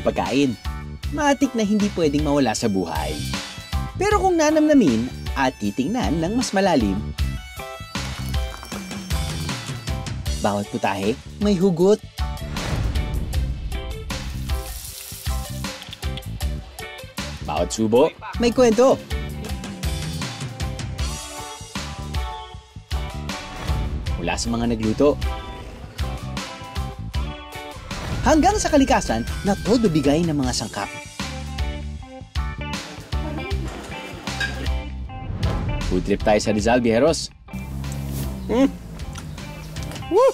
pagkain. Matik na hindi pwedeng mawala sa buhay. Pero kung nanamnamin at titingnan ng mas malalim, bawat putahe may hugot. Bawat subo may kwento. Mula sa mga nagluto hanggang sa kalikasan na todo bigay ng mga sangkap. Food trip tayo sa Rizal, Viajeros. Woo!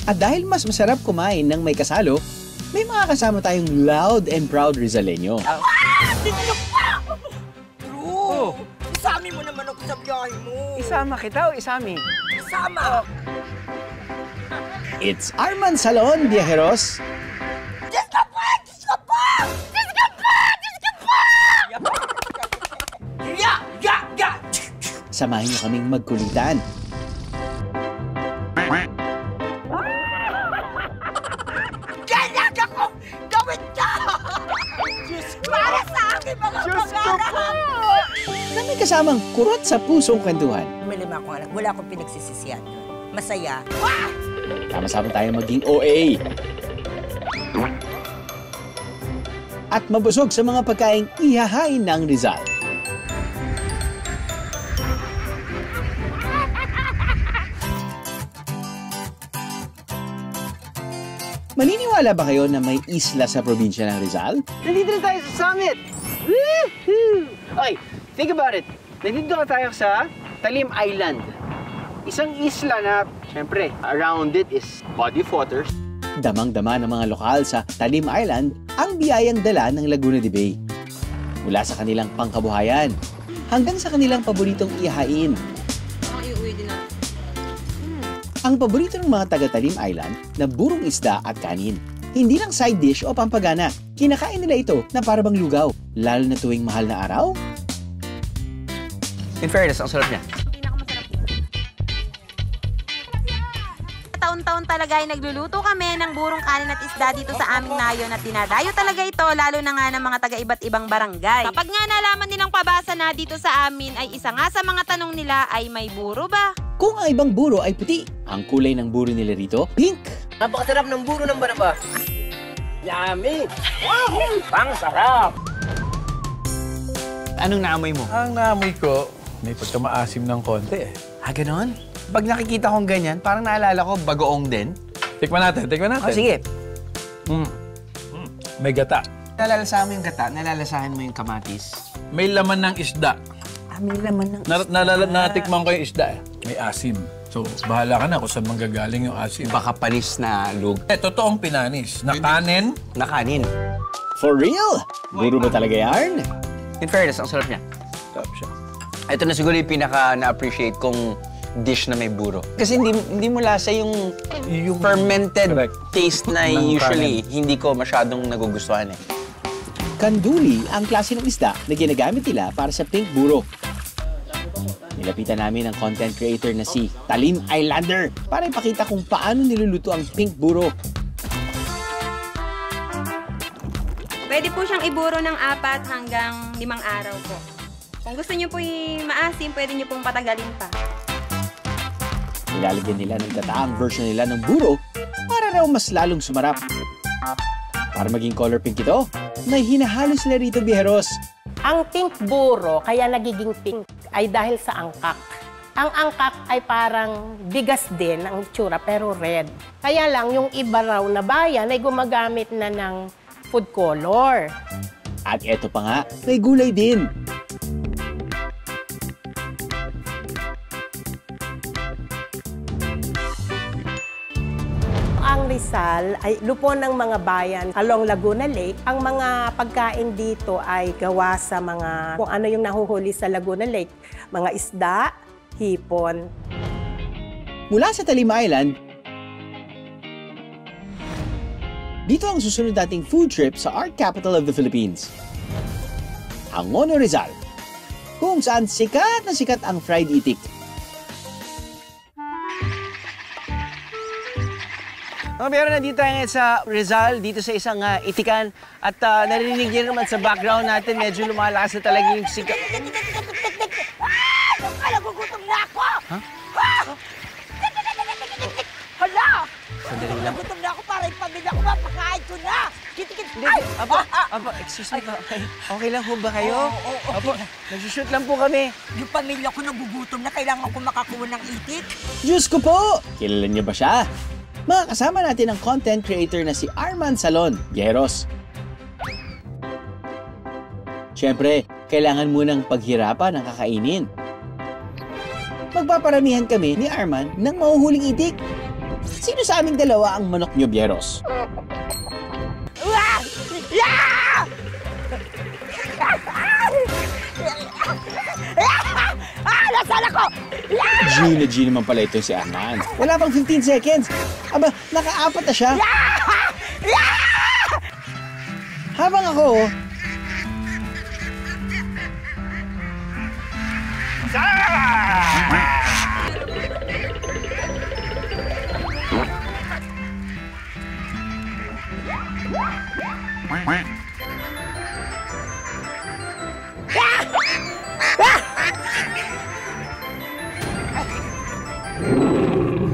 At dahil mas masarap kumain ng may kasalo, may mga kasama tayong loud and proud Rizaleño. True! Isami mo naman ako sa biyahe mo. Isama kita o isami? Isama! It's Arman Salon, Viajeros. Diyos ka pa! Diyos ka pa! Diyos ka pa! Diyos ka pa! Ya! Samahin niyo kaming magkulitan. Ganyan ako! Gawin ka! Para sa akin mga pangarap! Na may kasamang kurot sa pusong kwentuhan. May 5 akong anak. Wala akong pinagsisisihan. Masaya. Sama-sama tayong maging OA. At mabusog sa mga pagkaing ihahain ng Rizal. Maniniwala ba kayo na may isla sa probinsya ng Rizal? Nandito na tayo sa summit! Woohoo! Okay, think about it. Nandito na tayo sa Talim Island. Isang isla na, syempre, around it is body of water. Damang-dama ng mga lokal sa Talim Island ang biyayang dala ng Laguna de Bay. Mula sa kanilang pangkabuhayan hanggang sa kanilang paboritong ihahain. Ang paborito ng mga taga-Talim Island na burong isda at kanin. Hindi lang side dish o pampagana. Kinakain nila ito na para bang lugaw, lalo na tuwing mahal na araw. In fairness, ang sarap niya. Taon-taon talaga ay nagluluto kami ng burong kanin at isda dito sa aming nayon at dinadayo talaga ito lalo na nga ng mga taga-iba't ibang barangay. Kapag nga nalaman nilang pabasa na dito sa amin ay isa nga sa mga tanong nila ay may buro ba? Kung ang ibang buro ay puti, ang kulay ng buro nila rito, pink. Napakasarap ng buro ng baraba. Yummy! Ang sarap! Anong naamoy mo? Ang naamoy ko, may pagkamaasim ng konti eh. Ganon? Pag nakikita kong ganyan, parang naalala ko bagoong din. Tikman natin, tikman natin. Oh, sige. May gata. Nalalasahan mo yung gata, nalalasahan mo yung kamatis. May laman ng isda. May laman ng Natikman ko yung isda eh. May asim. So, bahala ka na kung saan manggagaling yung asim. baka panis na lug. Totoong pinanis. Na kanin. Na kanin. For real? Buro ba talaga yarn? In fairness, ang sarap niya. Sarap siya. Ito na siguro yung pinaka na-appreciate kong dish na may buro. Kasi hindi mo lasa yung fermented taste na usually hindi ko masyadong nagugustuhan eh. Kanduli ang klase ng isda na ginagamit nila para sa pink buro. Nilapitan namin ang content creator na si Talim Islander para ipakita kung paano niluluto ang pink buro. Pwede po siyang iburo ng 4 hanggang 5 araw po. Kung gusto niyo po maasim, pwede niyo pong patagalin pa. Nilalagyan nila ng gataang version nila ng buro para raw mas lalong sumarap. Para maging color pink ito, may hinahalo sila rito, Viajeros. Ang pink buro, kaya nagiging pink, ay dahil sa angkak. Ang angkak ay parang bigas din ang itsura, pero red. Kaya lang, yung iba raw na bayan ay gumagamit na ng food color. At eto pa nga, may gulay din. Ang Rizal ay lupon ng mga bayan along Laguna Lake. Ang mga pagkain dito ay gawa sa mga kung ano yung nahuhuli sa Laguna Lake. Mga isda, hipon. Mula sa Talim Island, dito ang susunod nating food trip sa art capital of the Philippines, Angono, Rizal, kung saan sikat na sikat ang fried itik. Mga biyero, nandito tayo ngayon sa Rizal, dito sa isang itikan. At narinig niyo naman sa background natin, medyo lumalakas na talaga yung sigaw. Nagugutom na ako! Ha? Hala! Sandali lang. Nagugutom na ako para ipamilya ko, mapakain ko na! Kit-kit! Excuse me. Okay lang ho ba kayo? Oo. Apo, nagsushoot lang po kami. Yung pamilya ko nagugutom na, kailangan ko makakuha ng itik. Diyos ko po! Kilala niyo ba siya? Makakasama natin ang content creator na si Arman Salon, Byeros. Siyempre, kailangan munang paghirapan ang kakainin. Magpaparamihan kami ni Arman ng mahuhuling itik. Sino sa aming dalawa ang manok niyo, Byeros? Nasaan ako? G naman pala ito si Arman. Wala pang 15 seconds. Aba, nakaapat na siya. Habang ako,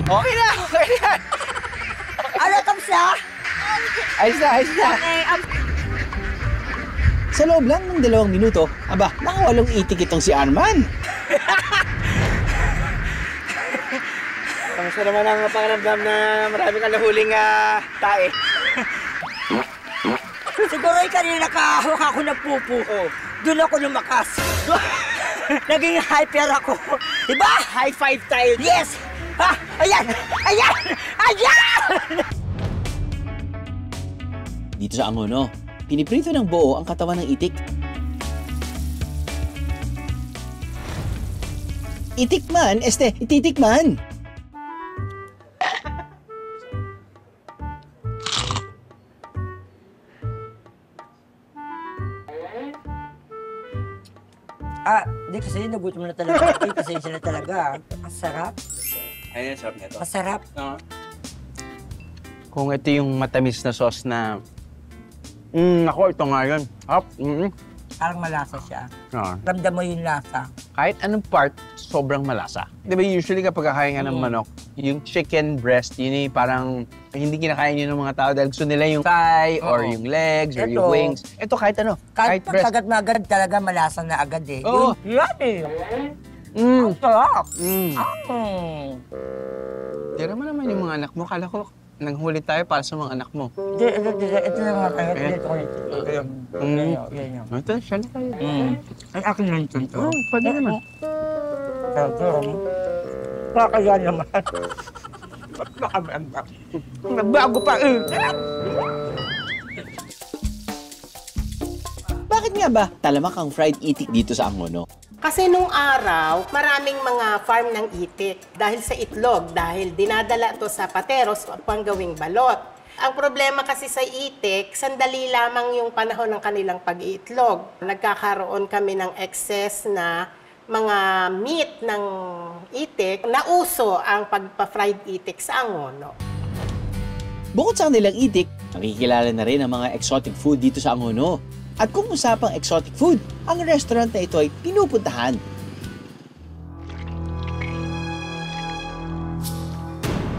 Okay na! Ano, kamusta? Ayos na. sa loob lang ng 2 minuto, aba, nakawalong itik itong si Arman. Kamusta naman ang pakiramdam na marami kang nahuling tae? Siguro kanina nakahawak ako ng pupo. Doon ako lumakas. Naging hyper ako. Diba? High five tayo. Yes! Ha! Ayan! Dito sa Angono, piniprito ng buo ang katawan ng itik. Itikman, ititikman! Di kasi nagutom na talaga. Pasensya na talaga. Masarap. Ayun, sarap nito. Masarap. Kung ito yung matamis na sauce na... Ako, ito nga yun. Parang malasa siya. Ah. Ramdam mo yung lasa. Kahit anong part, sobrang malasa. Di ba usually kapag kakain ka ng manok, yung chicken breast, yun yung parang hindi kinakain yun ng mga tao dahil gusto nila yung thigh or yung legs or yung wings. Ito kahit ano. Kahit breast. pagkagat mo agad, talaga malasa na agad eh. Oo. Yan eh. Ang sarap. Tira mo naman yung mga anak mo. Kala ko, nanghuli tayo para sa mga anak mo. Ito na nga kayo. Ayan. Dito ko ito. Yan. Ito, siya na tayo. Ay, akin lang ito. Pwede naman. Kakaya naman. Nagbago pa eh. Bakit nga ba talamak ang fried itik dito sa Angono? Kasi nung araw, maraming mga farm ng itik dahil sa itlog, dahil dinadala to sa pateros pang gawing balot. Ang problema kasi sa itik, sandali lamang yung panahon ng kanilang pag-iitlog. Nagkakaroon kami ng excess na mga meat ng itik, nauso ang pagpa-fried itik sa Angono. Bukod sa kanilang itik, nakikilala na rin ang mga exotic food dito sa Angono. At kung usapang exotic food, ang restaurant na ito ay pinupuntahan.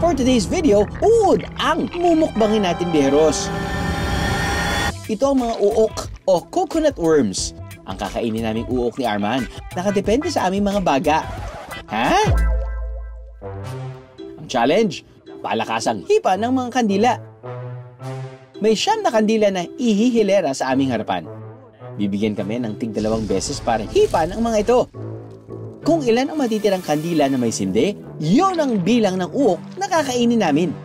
For today's video, uod ang mumukbangin natin, Byeros. Ito ang mga uok o coconut worms. Ang kakainin naming uok ni Arman, nakadepende sa aming mga baga. Ha? Ang challenge, palakasang hipa ng mga kandila. May 9 na kandila na ihihilera sa aming harapan. Bibigyan kami ng tig 2 beses para hipan ang mga ito. Kung ilan ang matitirang kandila na may sindi, yon ang bilang ng uok na kakainin namin.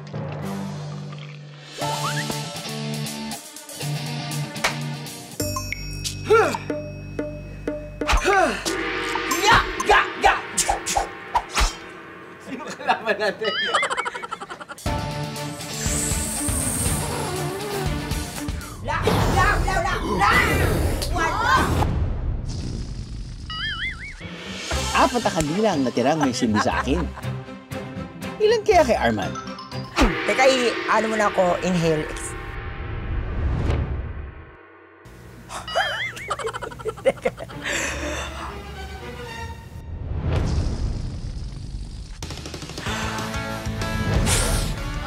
Sino kalaban natin? Apat na kandila ang natirang may sindi sa akin. Ilan kaya kay Arman? Teka Kay, ano mo na ako, inhale.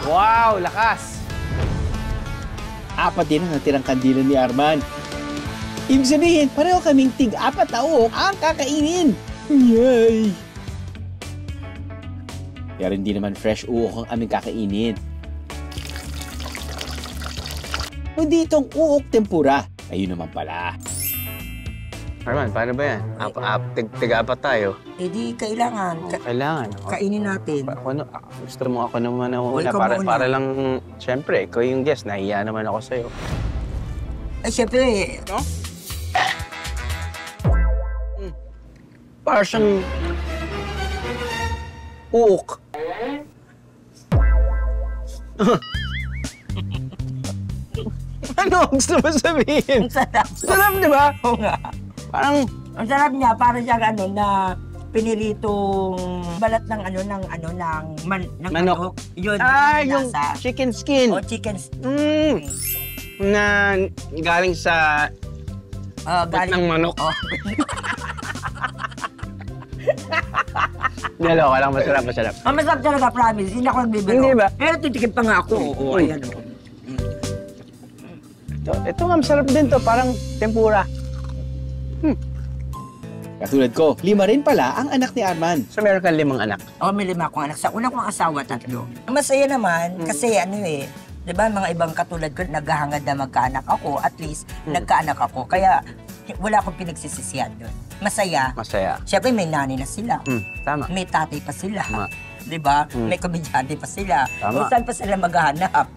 Wow, lakas! 4 din ang natirang kandila ni Arman. Ibig sabihin, pareho kaming tig-4 na uok ang kakainin. Yay! Pero hindi naman fresh uok ang aming kakainin. Kundi itong uok tempura. Ayun naman pala. Arman, paano ba yan? Tiga-apat tayo. Eh di, kailangan. Kailangan. Kainin natin. Gusto mo ako naman na una. ikaw muna. Para lang, syempre, ikaw yung guest. Nahiya naman ako sa'yo. Ay, syempre, No? Para siyang uok. Ano gusto mo sabihin? ang sarap. Sarap, di ba? Oo nga. Parang, Ang sarap niya, para siyang ano, na piniritong balat ng ng Manok. Yun, yung lasa. chicken skin. O chicken. Na galing sa Galing ng manok. Oh. Nalo ka lang, masarap. Ang masarap talaga, promise. Hindi ako nagbibiro. Hindi ba? Pero titikim pa nga ako. Oo, ayan o. Ito nga, masarap din to. Parang tempura. Katulad ko, 5 rin pala ang anak ni Arman. So, meron kang 5 anak. Oo, may 5 akong anak. Sa una kong asawa, 3. Masaya naman, kasi di ba, mga ibang katulad ko, naghahangad na magkaanak ako. At least, nagkaanak ako. Kaya, wala akong pinagsisisihan doon. Masaya. Masaya. Siyempre, may nanay na sila. Tama. May tatay pa sila. Tama. Di ba? May komedyante pa sila. Tama. O saan pa sila maghahanap?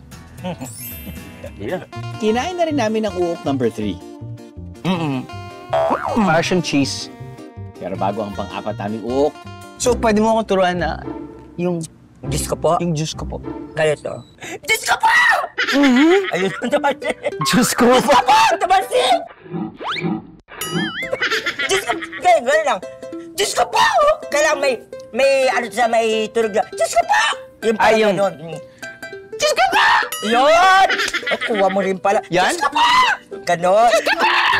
Yeah. Kinain na rin namin ang uok number 3. Para siyang cheese. Pero bago ang pang-4 naming uok, So, pwede mo akong turuan na yung Diyos ko po. juice ko po. Ganito. Diyos ko po! Ayun naman si. Juice ko po! Ano naman si? Diyos ko. Ganyan lang. Diyos ko po! Kailangan may tunog na. Diyos ko po! Yung parang yung... ganun. Diyos ko po! Yun! Kuha mo rin pala. Yan? Diyos ko po! Ganon.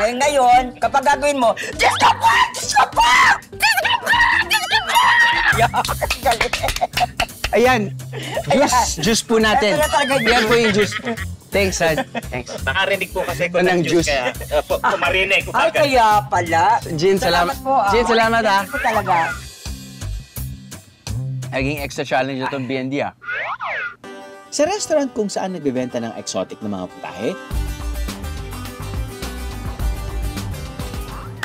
Ngayon, kapag gagawin mo, Diyos ko po! Diyos ko po! Diyos ko po! Diyos ko po! Ayan. Juice po natin. Ito na talaga yung Yan po yung juice po. Thanks, Sad. Thanks. Nakarinig po kasi ko Ng ng juice, juice. kaya pumarinig ko Ay, kagad. kaya pala. Jin, salamat. po. Jin, salamat, ah. Salamat po talaga. Naging extra challenge itong BND, ah. sa restaurant kung saan nagbebenta ng exotic na mga putahe,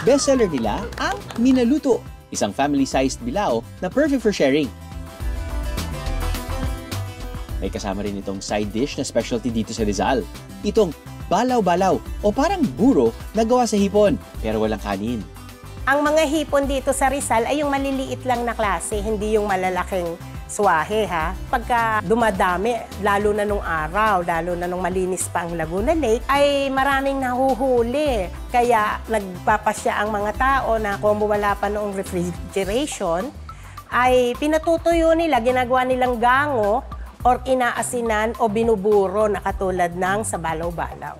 bestseller nila ang Minaluto, isang family-sized bilao na perfect for sharing. May kasama rin itong side dish na specialty dito sa Rizal. Itong balaw-balaw o parang buro na gawa sa hipon pero walang kanin. Ang mga hipon dito sa Rizal ay yung maliliit lang na klase, hindi yung malalaking swahe, ha? Pagka dumadami, lalo na nung araw, lalo na nung malinis pa ang Laguna Lake, ay maraming nahuhuli. Kaya nagpapasya ang mga tao na kung wala pa noong refrigeration, ay pinatutuyo nila, ginagawa nilang gango, or inaasinan o binuburo na katulad ng sa balaw-balaw.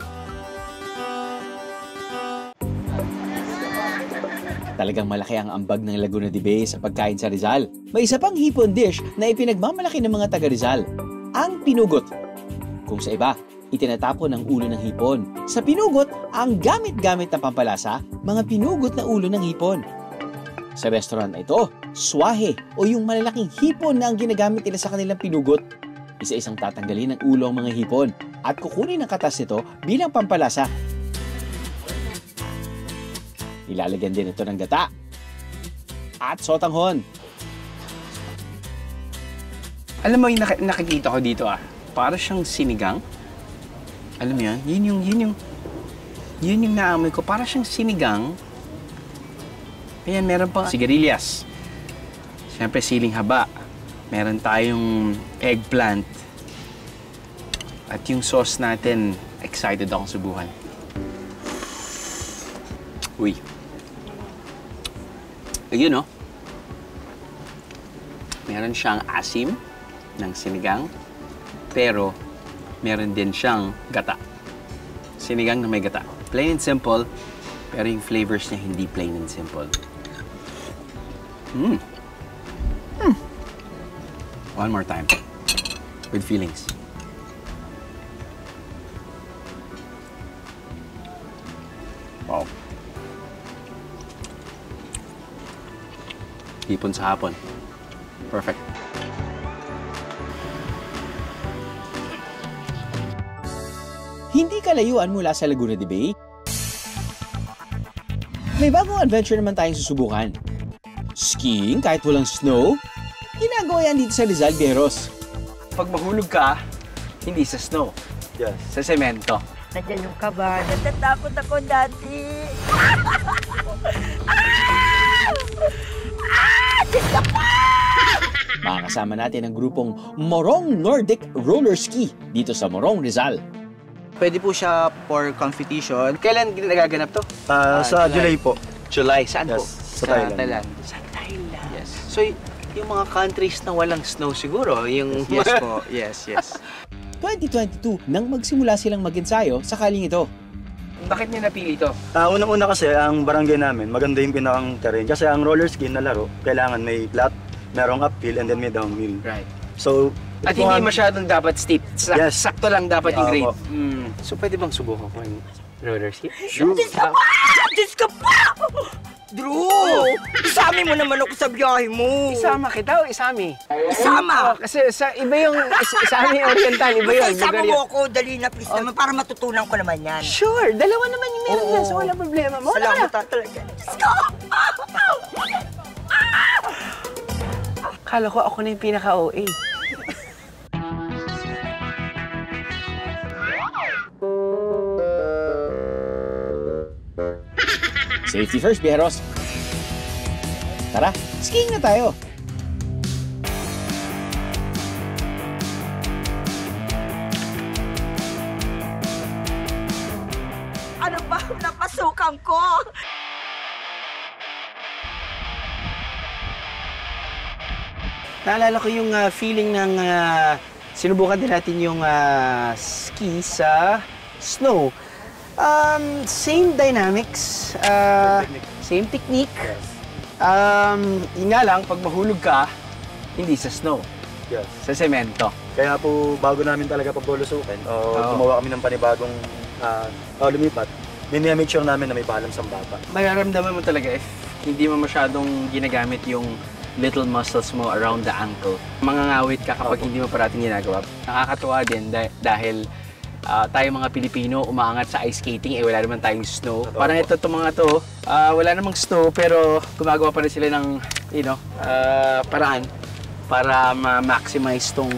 Talagang malaki ang ambag ng Laguna de Bay sa pagkain sa Rizal. May isa pang hipon dish na ipinagmamalaki ng mga taga Rizal, ang pinugot. Kung sa iba, itinatapon ang ulo ng hipon. Sa pinugot, ang gamit-gamit na pampalasa, mga pinugot na ulo ng hipon. Sa restaurant na ito, swahe o yung malalaking hipon na ang ginagamit nila sa kanilang pinugot. Isa-isang tatanggalin ang ulo ang mga hipon at kukunin ang katas nito bilang pampalasa. Ilalagyan din ito ng gata at sotanghon. Alam mo yung nakikita ko dito, ah. Para siyang sinigang. Alam mo yun? Yun yung naamoy ko. Para siyang sinigang. Ayan, meron pa sigarilyas. Siyempre, siling haba. Meron tayong eggplant. At yung sauce natin, excited akong subukan. Uy. Ayun, no? Meron siyang asim ng sinigang. pero meron din siyang gata. Sinigang na may gata. Plain and simple, pero yung flavors niya hindi plain and simple. One more time. With feelings. Wow. Hipon sa hapon. Perfect. Hindi kalayuan mula sa Laguna de Bay. May bagong adventure naman tayong susubukan. Skiing kahit walang snow? Ginagawa yan dito sa Rizal, Bieros. Pag mahulog ka, hindi sa snow. Yes. Sa semento. Nandiyan yung kaba. Natatakot ako dati. Makakasama natin ang grupong Morong Nordic Roller Ski dito sa Morong, Rizal. Pwede po siya for competition. Kailan nagaganap to? Sa July po. July. Saan po? Sa Thailand. Sa Thailand. Yes. So, yung mga countries na walang snow siguro, yung... Yes po. Yes, yes. 2022 nang magsimula silang mag-ensayo sakaling ito. Bakit niyo napili to? Unang-una kasi, ang barangay namin, maganda yung pinakang terrain. Kasi ang roller ski na laro, kailangan may flat, merong uphill, and then may downhill. Right. So, At hindi masyadong dapat steep. Yes. Sakto lang dapat yung grade. Opo. So, pwede bang subukan ko yung roller ski? Sure. Diyos ka pa! Drew! Isami mo naman ako sa biyahe mo. Isama kita o isami? Isama! Kasi iba yung isami oriental, iba yun. Isama Lugar mo yun. ako, dali na please naman, para matutunan ko naman yan. Sure, dalawa naman yung meron yan, so wala problema. Salamat talaga. Diyos ko! Akala ko ako na yung pinaka-OA. Safety first, Bieros. Tara, skiing na tayo. Ano ba napasukan ko? Naalala ko yung feeling ng sinubukan din natin yung ski sa snow. Same dynamics, same technique. Yun nga lang, pag mahulog ka, hindi sa snow, Yes. sa semento. Kaya po, bago namin talaga pagbulusukin, gumawa kami ng panibagong lumipat, make sure namin na may balance ang bata. Mararamdaman mo talaga if hindi mo masyadong ginagamit yung little muscles mo around the ankle. Mangangawit ka kapag hindi mo parating ginagawa. Nakakatuwa din dahil tayo mga Pilipino umaangat sa ice skating, wala naman tayong snow. Parang ito mga to, wala namang snow pero gumagawa pa rin sila ng, paraan para ma-maximize tong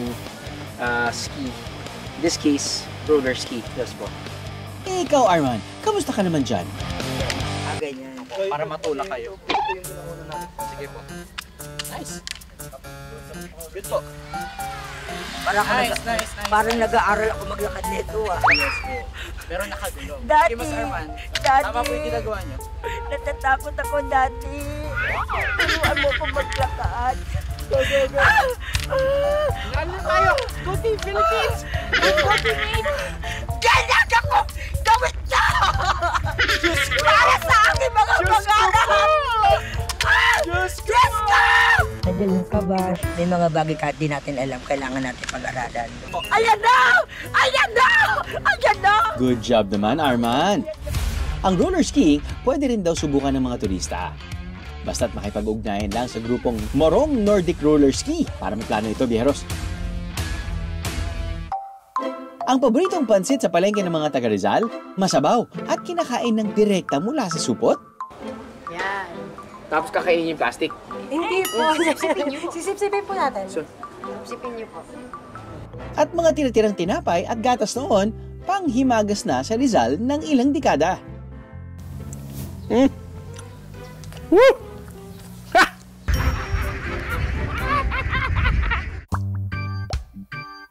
ski. In this case, roller ski. Yes po. Ikaw, Arman, kamusta ka naman dyan? Ganyan. Para matulak kayo. Sige po. Nice. Good po. Nice. Parang nag-aaral ako maglakad nito Yes po. Pero nakagulong. Dati, Sige, Mas Arman. dati. Tama po yung ginagawa niyo. Natatakot ako dati. Turuan mo ko maglakad. Go. Lalo tayo! Go Team Philippines! Go teammate! Ganyan ako! Gawin niyo! Para sa aking mga pangarap! Diyos ko! Nandiyan ka ba? May mga bagay kahit di natin alam, kailangan natin pag-aralan. Ayan na! Ayan na! Ayan na! Good job naman, Arman. Ang roller skiing pwede rin daw subukan ng mga turista. Basta't makipag-ugnayan lang sa grupong Morong Nordic Roller Ski para may plano ito, Bieros. Ang paboritong pansit sa palengke ng mga taga Rizal, masabaw at kinakain ng direkta mula sa supot. Yan. Tapos kakainin yung plastic. Hindi po. Sisip-sipin po natin. Sipin niyo po. At mga tira-tirang tinapay at gatas noon, panghimagas na sa Rizal ng ilang dekada.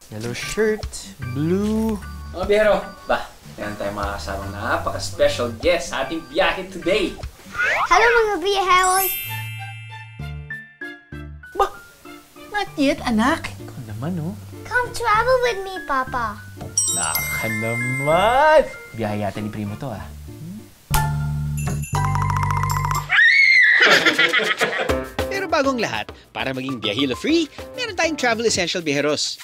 Yellow shirt, blue... Mga biyero, yan tayo makakasama na napaka-special guest sa ating biyahe today. Hello mga biyahewers! Not yet, anak. Ikaw naman, oh. Come travel with me, Papa. Naka naman! Biyahe yata ni Primo to, ah. Pero bagong lahat, para maging biyahilo-free, meron tayong Travel Essential Viajeros.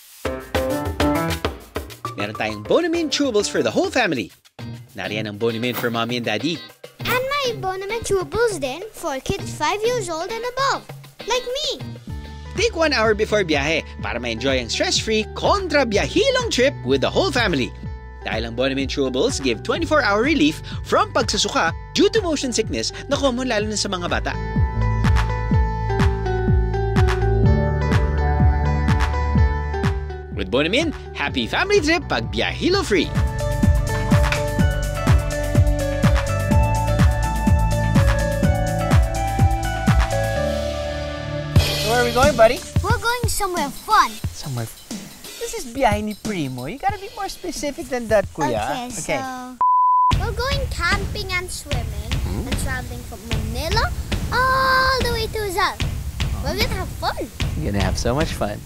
Meron tayong Bonamin Chewables for the whole family. Nariyan ang Bonamin for mommy and daddy. And my Bonamin chewables then for kids 5 years old and above, like me. Take 1 hour before biyahe para ma-enjoy ang stress-free kontra biyahilong trip with the whole family. Dahil ang Bonamin Chewables give 24-hour relief from pagsusuka due to motion sickness na common lalo na sa mga bata. With Bonamin, happy family trip pag biyahilo-free. Where are we going, buddy? We're going somewhere fun. Somewhere. This is biyahe ni Primo. You gotta be more specific than that, kuya. Okay, so we're going camping and swimming and traveling from Manila all the way to Rizal. We're gonna have fun. You're gonna have so much fun.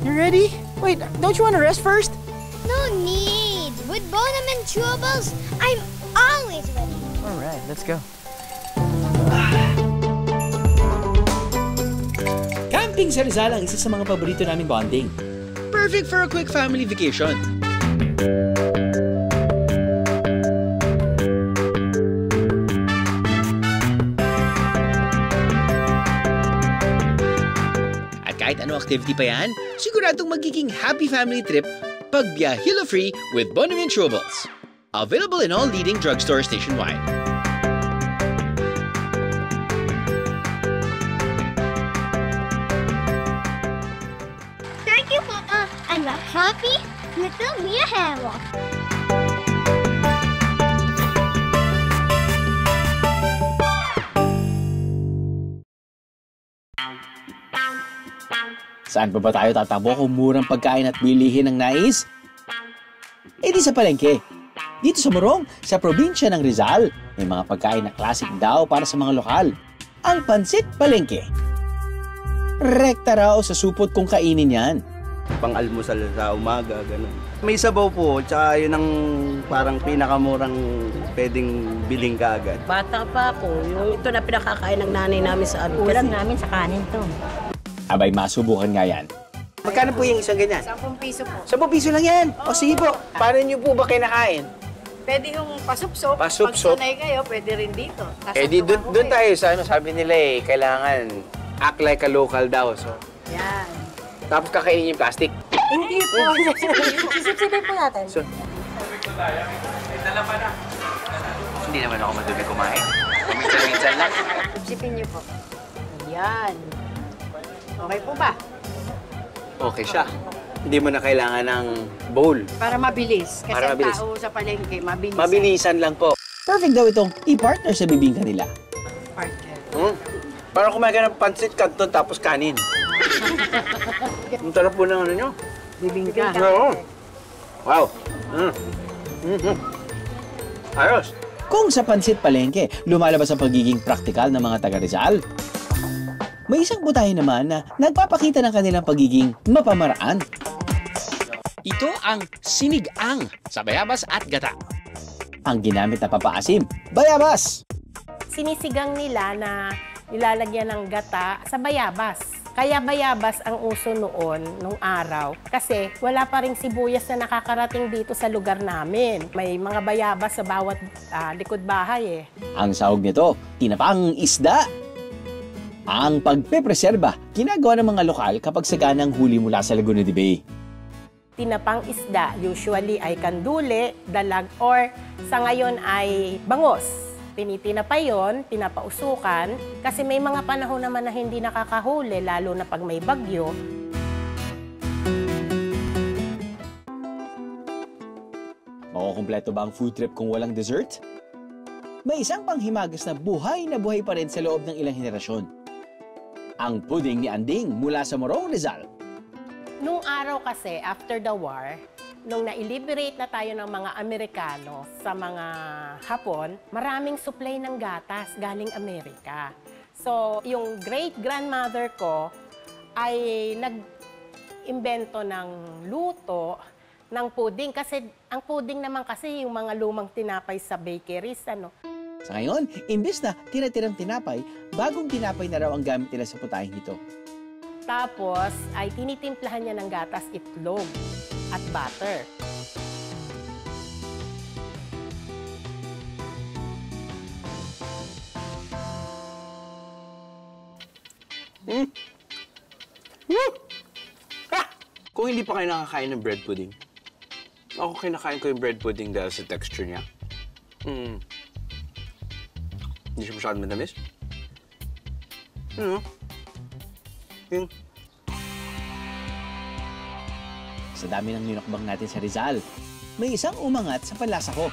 Ready? Wait, don't you want to rest first? No need. With Bonamin chewables, I'm always ready. All right, let's go. Camping sa Rizal ang isa sa mga paborito naming bonding. Perfect for a quick family vacation. Kahit ano activity pa yan, siguradong magiging happy family trip pag biyahilo-free with Bonamin Chewables. Available in all leading drugstores nationwide. Thank you, Papa. I'm a happy little viajero. Saan pa ba tayo tatabo kung murang pagkain at bilihin ng nais? Eh di sa palengke. Dito sa Morong, sa probinsya ng Rizal, may mga pagkain na classic daw para sa mga lokal. Ang pansit palengke. Rekta raw sa supot kung kainin yan. Pang-almusal sa umaga, gano'n. May sabaw po, tsaka yun ang parang pinakamurang pwedeng biling kaagad. Bata pa ako, ito na pinakakain ng nanay namin sa amin. Ulam namin sa kanin to. Abay, masubukan nga yan. Magkano po yung isang ganyan? 10 piso po. 10 piso lang yan. O sige po. Paano niyo po ba kinakain? Pwede yung pasupsop. Pasupsop. Pag sanay kayo, pwede rin dito. Eh di doon tayo sa ano, sabi nila eh, kailangan act like a local daw. So, Yan. tapos kakainin yung plastic. Hindi po. Sisip-sipin po natin. So, hindi naman ako madumi kumain. Minsan-minsan lang. Sipsipin niyo po. Yan. Okay po ba? Okay siya. Hindi mo na kailangan ng bowl. Para mabilis. Kasi Para mabilis. tao sa palengke, mabilis. Mabilisan lang po. Perfect daw itong i-partner sa bibingka nila. Parang kumain ka ng pancit canton tapos kanin. Ang sarap po ng ano nyo. Bibingka. Oo. Wow. Ayos. Kung sa pansit palengke, lumalabas ang pagiging praktikal ng mga taga Rizal. May isang putahe naman na nagpapakita ng kanilang pagiging mapamaraan. Ito ang sinigang sa bayabas at gata. Ang ginamit na papaasim, bayabas. Sinisigang nila na nilalagyan ng gata sa bayabas. Kaya bayabas ang uso noon, nung araw. Kasi wala pa ring sibuyas na nakakarating dito sa lugar namin. May mga bayabas sa bawat likod bahay eh. Ang sahog nito, tinapang isda. Ang pagpepreserba, ginagawa ng mga lokal kapag saganang huli mula sa Laguna de Bay. Tinapang isda, usually ay kandule, dalag, or sa ngayon ay bangos. Tinitinapay yun, pinapausukan, kasi may mga panahon naman na hindi nakakahuli, lalo na pag may bagyo. Makukumpleto ba ang food trip kung walang dessert? May isang panghimagas na buhay pa rin sa loob ng ilang henerasyon. Ang puding ni Anding mula sa Morong, Rizal. Nung araw kasi, after the war, nung na-liberate na tayo ng mga Amerikano sa mga Hapon, maraming supply ng gatas galing Amerika. So, yung great-grandmother ko ay nag-imbento ng luto ng puding. Kasi ang puding naman kasi yung mga lumang tinapay sa bakeries, ano. Sa ngayon, imbes na tira-tirang tinapay, bagong tinapay na raw ang gamit nila sa putahing ito. Tapos ay tinitimplahan niya ng gatas, itlog at butter. Kung hindi pa kayo nakakain ng bread pudding, ako kinakain ko yung bread pudding dahil sa texture niya. Hindi siya masyadong matamis. Sa dami ng ninukbang natin sa Rizal, may isang umangat sa panlasa ko.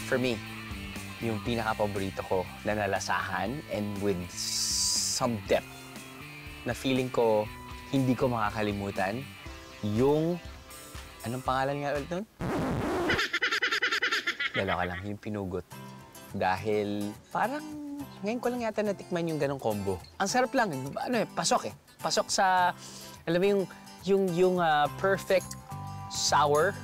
For me, yung pinaka-paborito ko na nalasahan and with some depth na feeling ko hindi ko makakalimutan, yung... Anong pangalan nga ulit nun? Dalawa lang, yung pinugot. Dahil parang ngayon ko lang yata natikman yung ganong combo. Ang sarap lang, pasok eh. Pasok sa, alam mo yung perfect sour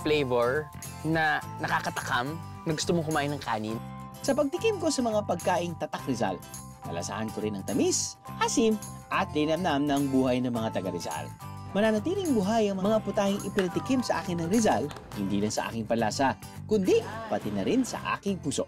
flavor na nakakatakam, na gusto mong kumain ng kanin. Sa pagtikim ko sa mga pagkaing tatak Rizal, nalasahan ko rin ang tamis, asim, at linamnam ng buhay ng mga taga-Rizal. Mananatiling buhay ang mga putahing ipinatikim sa akin ng Rizal, hindi lang sa aking panlasa, kundi pati na rin sa aking puso.